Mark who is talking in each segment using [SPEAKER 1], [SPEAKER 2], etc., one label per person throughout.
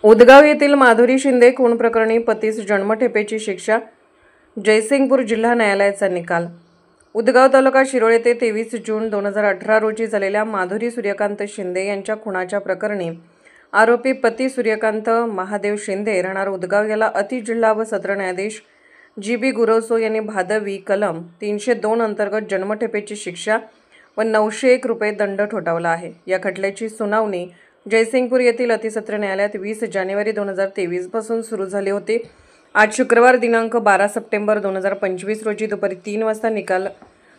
[SPEAKER 1] उदगाव येथील माधुरी शिंदे खून प्रकरणी पतीस जन्मठेपेची शिक्षा, जयसिंगपूर जिल्हा न्यायालयाचा निकाल। उदगाव तालुका शिरोळ येथे 23 जून 2018 रोजी झालेल्या माधुरी सूर्यकांत शिंदे यांच्या खुनाच्या प्रकरणी आरोपी पती सूर्यकांत महादेव शिंदे राहणार उदगाव याला अतिजिल्हा व सत्र न्यायाधीश जी.बी. गुरवसो यांनी भादवी कलम 302 अंतर्गत जन्मठेपेची शिक्षा व 901 रुपये दंड ठोठावला आहे। या खटल्याची सुनावणी जयसिंगपूर येथील अतिसत्र न्यायालयात 20 जानेवारी 2023 पासून सुरू झाली होती। आज शुक्रवार दिनांक 12 सप्टेंबर 2025 रोजी दुपारी 3 वाजता निकाल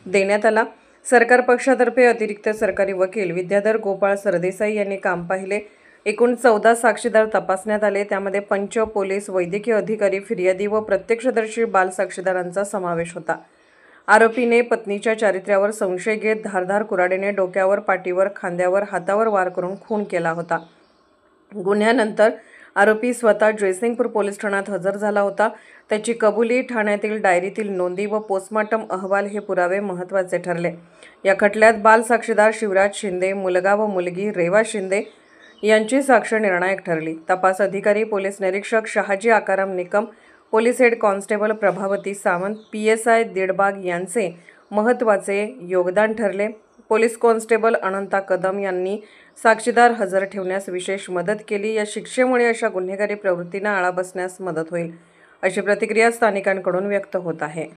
[SPEAKER 1] देण्यात आला। सरकार पक्षातर्फे अतिरिक्त सरकारी वकील विद्याधर गोपाळ सरदेसाई यांनी काम पाहिले। एकूण 14 साक्षीदार तपासण्यात आले, त्यामध्ये पंच, पोलीस, वैद्यकीय अधिकारी, फिर्यादी व प्रत्यक्षदर्शी बाल साक्षीदारांचा समावेश होता। आरोपीने पत्नीच्या चारित्र्यावर संशय घेत धारदार कुऱ्हाडीने डोक्यावर, पाठीवर, खांद्यावर, हातावर वार करून खून केला होता। गुन्ह्यानंतर आरोपी स्वतः जयसिंगपूर पोलीस ठाण्यात हजर झाला होता। त्याची कबुली, ठाण्यातील डायरीतील नोंदी व पोस्टमॉर्टम अहवाल हे पुरावे महत्त्वाचे ठरले। या खटल्यात बाल साक्षीदार शिवराज शिंदे, मुलगा व मुलगी रेवा शिंदे यांची साक्ष निर्णायक ठरली। तपास अधिकारी पोलीस निरीक्षक Shahaji Akaram Nikam, police head constable Prabhavati Sawant, PSI दीडबाग यांचे महत्त्वाचे योगदान ठरले। पोलीस कॉन्स्टेबल अनंता कदम यांनी साक्षीदार हजर ठेवण्यास विशेष मदत केली। या शिक्षेमुळे अशा गुन्हेगारी प्रवृत्तींना आळा बसण्यास मदत होईल, अशी प्रतिक्रिया स्थानिकांकडून व्यक्त होत आहे।